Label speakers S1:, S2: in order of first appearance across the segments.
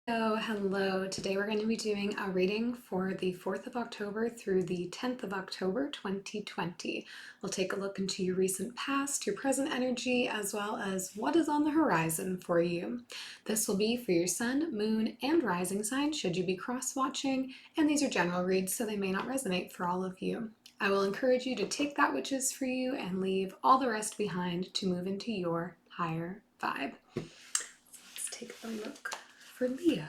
S1: Hello. Today we're going to be doing a reading for the 4th of October through the 10th of October 2020. We'll take a look into your recent past, your present energy, as well as what is on the horizon for you. This will be for your sun, moon, and rising sign should you be cross-watching, and these are general reads so they may not resonate for all of you. I will encourage you to take that which is for you and leave all the rest behind to move into your higher vibe. Let's take a look for Leo.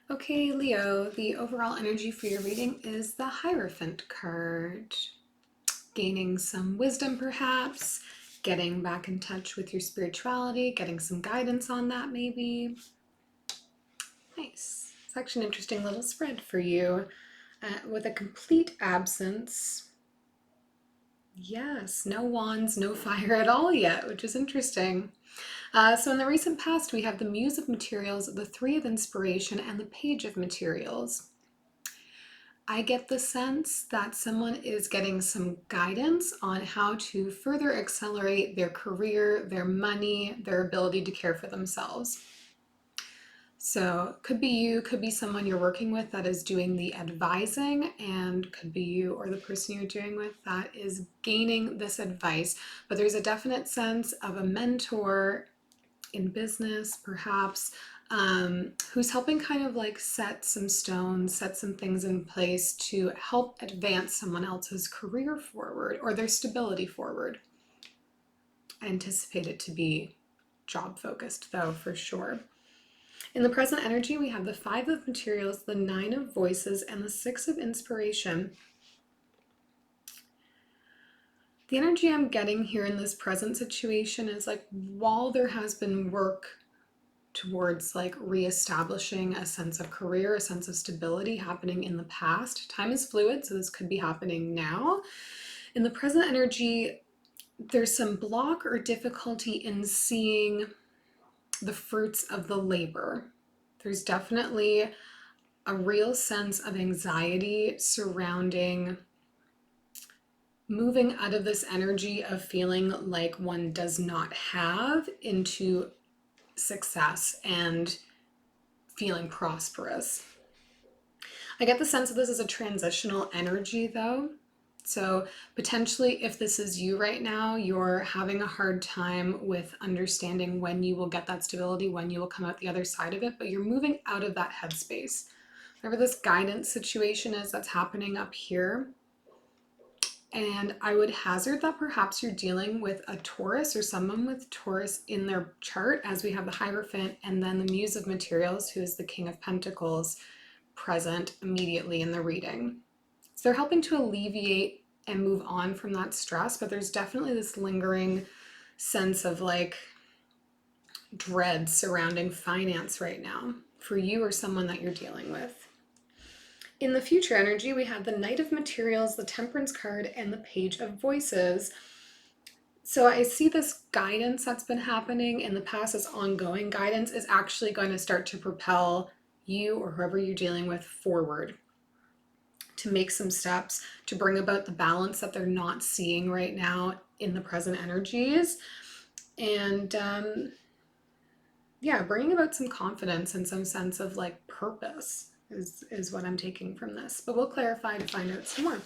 S1: Okay, Leo, the overall energy for your reading is the Hierophant card. Gaining some wisdom, perhaps, getting back in touch with your spirituality, getting some guidance on that, maybe. Nice. It's actually an interesting little spread for you with a complete absence. Yes, no wands, no fire at all yet, which is interesting. So in the recent past, we have the Muse of Materials, the Three of Inspiration, and the Page of Materials. I get the sense that someone is getting some guidance on how to further accelerate their career, their money, their ability to care for themselves. So could be you, could be someone you're working with that is doing the advising, and could be you or the person you're doing with that is gaining this advice. But there's a definite sense of a mentor in business, perhaps, who's helping kind of like set some stones, set some things in place to help advance someone else's career forward or their stability forward. I anticipate it to be job focused though, for sure. In the present energy, we have the Five of Materials, the Nine of Voices, and the Six of Inspiration. The energy I'm getting here in this present situation is like, while there has been work towards like reestablishing a sense of career, a sense of stability happening in the past, time is fluid, so this could be happening now. In the present energy, there's some block or difficulty in seeing the fruits of the labor. There's definitely a real sense of anxiety surrounding moving out of this energy of feeling like one does not have into success and feeling prosperous. I get the sense that this is a transitional energy though. So potentially if this is you right now, you're having a hard time with understanding when you will get that stability, when you will come out the other side of it, but you're moving out of that headspace. Whatever this guidance situation is that's happening up here. And I would hazard that perhaps you're dealing with a Taurus or someone with Taurus in their chart, as we have the Hierophant and then the Muse of Materials, who is the King of Pentacles, present immediately in the reading. So they're helping to alleviate and move on from that stress, but there's definitely this lingering sense of like dread surrounding finance right now for you or someone that you're dealing with. In the future energy, we have the Knight of Materials, the Temperance card, and the Page of Voices. So I see this guidance that's been happening in the past, this ongoing guidance is actually going to start to propel you or whoever you're dealing with forward to make some steps to bring about the balance that they're not seeing right now in the present energies. And yeah, bringing about some confidence and some sense of like purpose is what I'm taking from this, but we'll clarify to find out some more.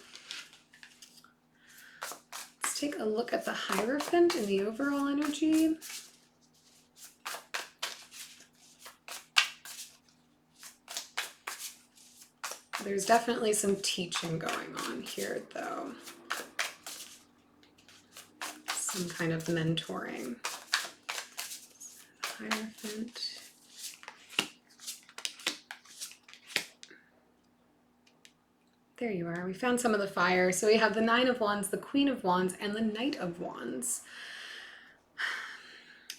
S1: Let's take a look at the Hierophant in the overall energy. There's definitely some teaching going on here though. Some kind of mentoring. Hierophant. There you are. We found some of the fire. So we have the Nine of Wands, the Queen of Wands, and the Knight of Wands.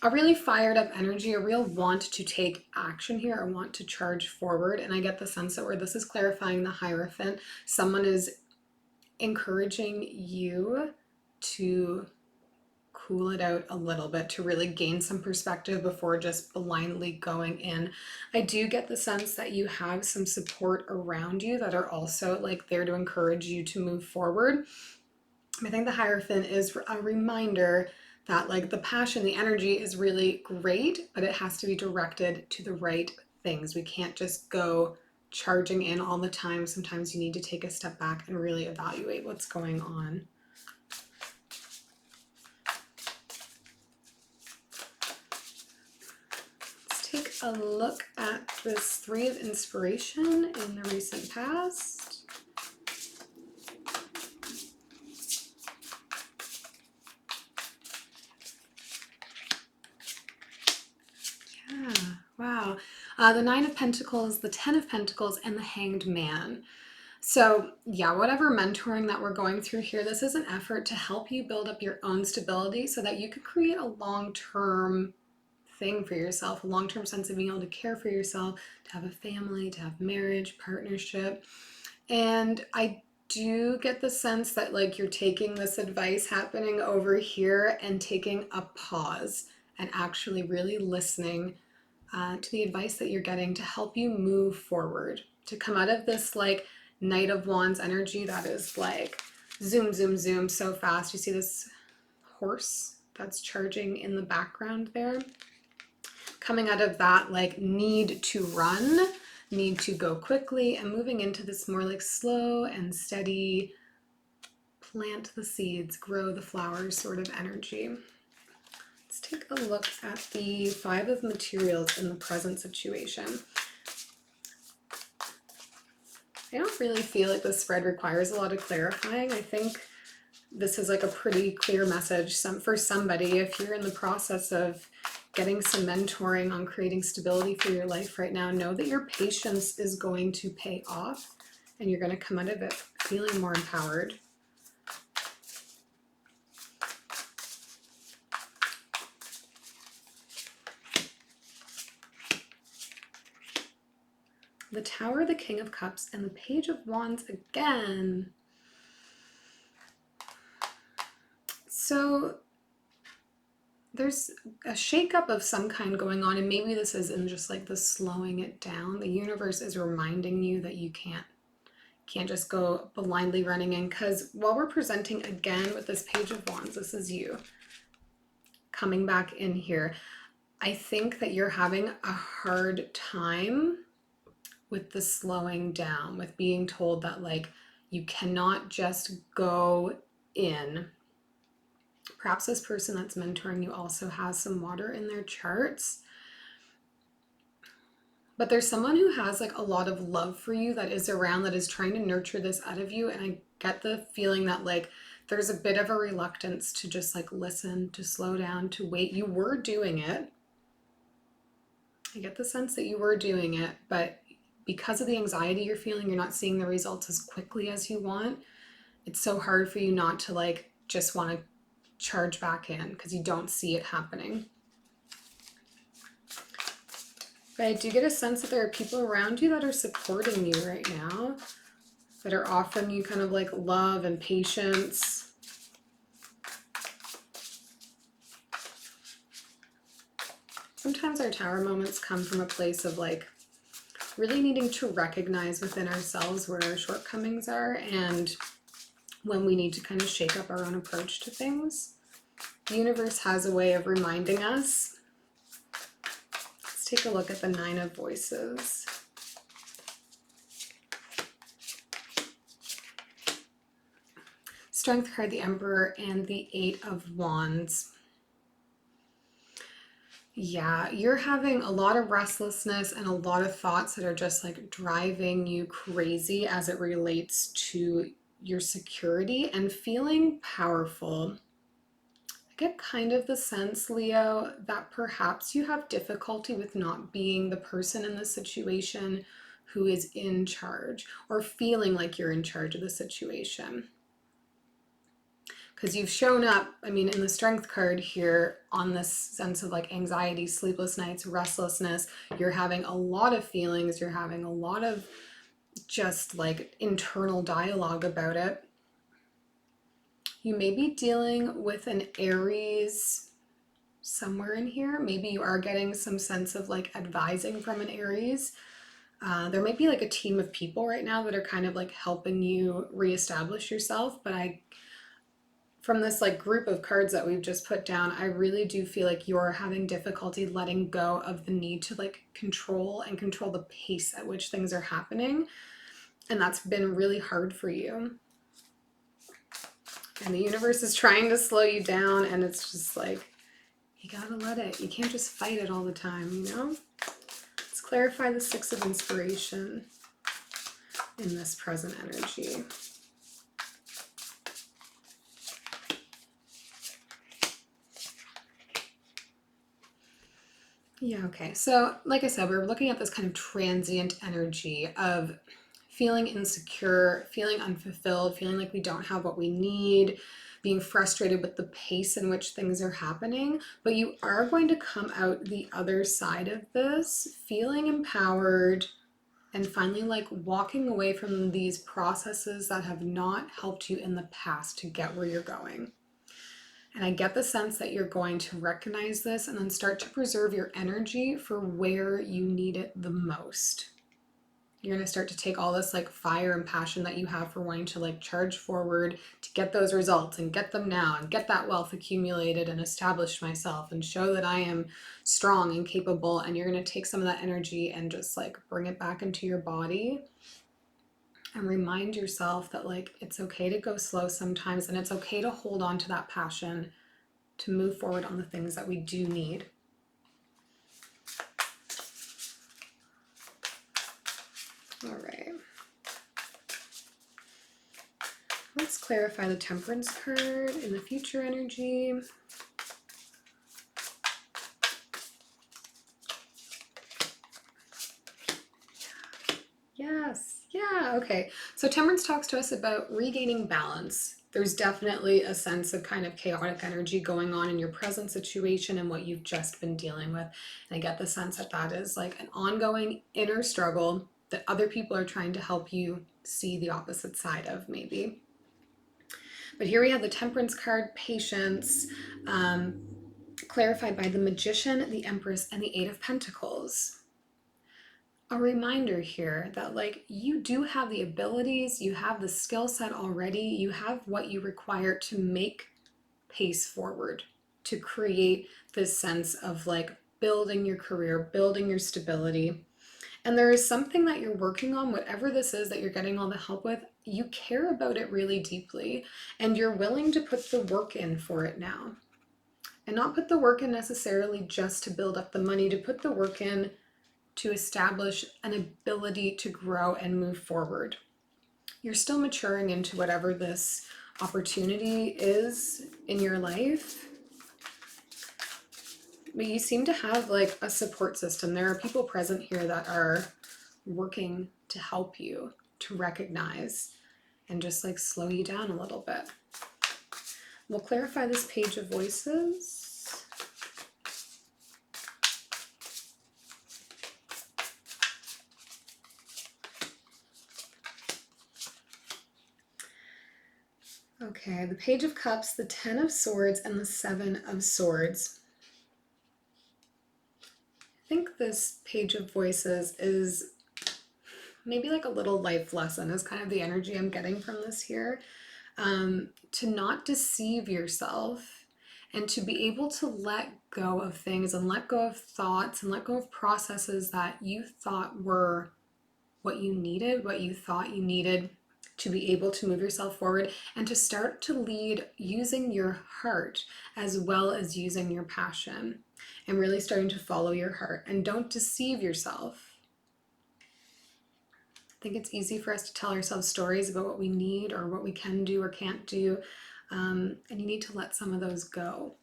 S1: A really fired up energy, a real want to take action here, a want to charge forward. And I get the sense that where this is clarifying the Hierophant, someone is encouraging you to cool it out a little bit, to really gain some perspective before just blindly going in. I do get the sense that you have some support around you that are also like there to encourage you to move forward. I think the Hierophant is a reminder that like the passion, the energy is really great, but it has to be directed to the right things. We can't just go charging in all the time. Sometimes you need to take a step back and really evaluate what's going on. Let's take a look at this Three of Inspiration in the recent past. Wow. The Nine of Pentacles, the Ten of Pentacles, and the Hanged Man. So yeah, whatever mentoring that we're going through here, this is an effort to help you build up your own stability so that you can create a long-term thing for yourself, a long-term sense of being able to care for yourself, to have a family, to have marriage, partnership. And I do get the sense that like you're taking this advice happening over here and taking a pause and actually really listening to the advice that you're getting to help you move forward, to come out of this like Knight of Wands energy that is like zoom, zoom, zoom so fast. You see this horse that's charging in the background there? Coming out of that like need to run, need to go quickly, and moving into this more like slow and steady, plant the seeds, grow the flowers sort of energy. Let's take a look at the Five of Materials in the present situation. I don't really feel like this spread requires a lot of clarifying. I think this is like a pretty clear message for somebody. If you're in the process of getting some mentoring on creating stability for your life right now, know that your patience is going to pay off and you're going to come out of it feeling more empowered. The Tower, the King of Cups, and the Page of Wands again. So there's a shakeup of some kind going on, and maybe this isn't just like the slowing it down. The universe is reminding you that you can't just go blindly running in, because while we're presenting again with this Page of Wands, this is you coming back in here. I think that you're having a hard time with the slowing down, with being told that like you cannot just go in. Perhaps this person that's mentoring you also has some water in their charts. But there's someone who has like a lot of love for you that is around, that is trying to nurture this out of you. And I get the feeling that like there's a bit of a reluctance to just like listen, to slow down, to wait. You were doing it. I get the sense that you were doing it, but because of the anxiety you're feeling, you're not seeing the results as quickly as you want. It's so hard for you not to like just want to charge back in because you don't see it happening. But I do get a sense that there are people around you that are supporting you right now, that are offering you kind of like love and patience. Sometimes our tower moments come from a place of like really needing to recognize within ourselves where our shortcomings are and when we need to kind of shake up our own approach to things. The universe has a way of reminding us. Let's take a look at the Nine of Voices. Strength card, the Emperor, and the Eight of Wands. Yeah, you're having a lot of restlessness and a lot of thoughts that are just like driving you crazy as it relates to your security and feeling powerful. I get kind of the sense, Leo, that perhaps you have difficulty with not being the person in the situation who is in charge, or feeling like you're in charge of the situation. Because you've shown up, I mean, in the Strength card here on this sense of like anxiety, sleepless nights, restlessness, you're having a lot of feelings, you're having a lot of just like internal dialogue about it. You may be dealing with an Aries somewhere in here. Maybe you are getting some sense of like advising from an Aries. There might be like a team of people right now that are kind of like helping you reestablish yourself, but from this like group of cards that we've just put down, I really do feel like you're having difficulty letting go of the need to like control the pace at which things are happening. And that's been really hard for you. And the universe is trying to slow you down, and it's just like, you gotta let it. You can't just fight it all the time, you know? Let's clarify the Six of Inspiration in this present energy. Yeah, okay. So, like I said, we're looking at this kind of transient energy of feeling insecure, feeling unfulfilled, feeling like we don't have what we need, being frustrated with the pace in which things are happening. But you are going to come out the other side of this feeling empowered and finally like walking away from these processes that have not helped you in the past to get where you're going. And I get the sense that you're going to recognize this and then start to preserve your energy for where you need it the most. You're going to start to take all this like fire and passion that you have for wanting to like charge forward to get those results and get them now and get that wealth accumulated and establish myself and show that I am strong and capable. And you're going to take some of that energy and just like bring it back into your body and remind yourself that like it's okay to go slow sometimes, and it's okay to hold on to that passion to move forward on the things that we do need. All right. Let's clarify the Temperance card in the future energy. Yes. Yeah. Okay. So Temperance talks to us about regaining balance. There's definitely a sense of kind of chaotic energy going on in your present situation and what you've just been dealing with. And I get the sense that that is like an ongoing inner struggle that other people are trying to help you see the opposite side of, maybe. But here we have the Temperance card, patience, clarified by the Magician, the Empress, and the Eight of Pentacles. A reminder here that like you do have the abilities, you have the skill set already, you have what you require to make pace forward, to create this sense of like building your career, building your stability. And there is something that you're working on, whatever this is that you're getting all the help with, you care about it really deeply and you're willing to put the work in for it now. And not put the work in necessarily just to build up the money, to put the work in to establish an ability to grow and move forward. You're still maturing into whatever this opportunity is in your life, but you seem to have like a support system. There are people present here that are working to help you to recognize and just like slow you down a little bit. We'll clarify this Page of Voices. Okay, the Page of Cups, the Ten of Swords, and the Seven of Swords. I think this Page of Voices is maybe like a little life lesson is kind of the energy I'm getting from this here. To not deceive yourself and to be able to let go of things and let go of thoughts and let go of processes that you thought were what you needed, what you thought you needed to be able to move yourself forward, and to start to lead using your heart as well as using your passion, and really starting to follow your heart and don't deceive yourself. I think it's easy for us to tell ourselves stories about what we need or what we can do or can't do, and you need to let some of those go,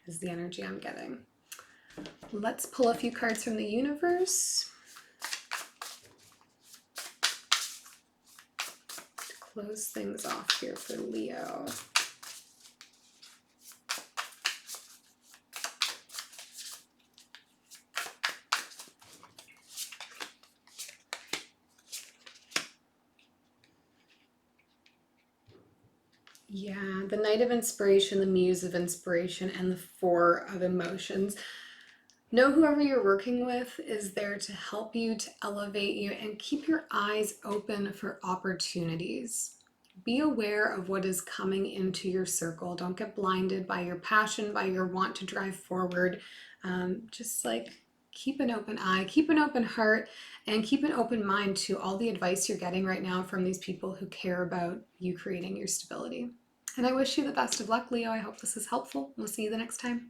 S1: is the energy I'm getting. Let's pull a few cards from the universe. close things off here for Leo. Yeah, the Knight of Inspiration, the Muse of Inspiration, and the Four of Emotions. Know whoever you're working with is there to help you, to elevate you, and keep your eyes open for opportunities. Be aware of what is coming into your circle. Don't get blinded by your passion, by your want to drive forward. Just like keep an open eye, keep an open heart, and keep an open mind to all the advice you're getting right now from these people who care about you creating your stability. And I wish you the best of luck, Leo. I hope this is helpful. We'll see you the next time.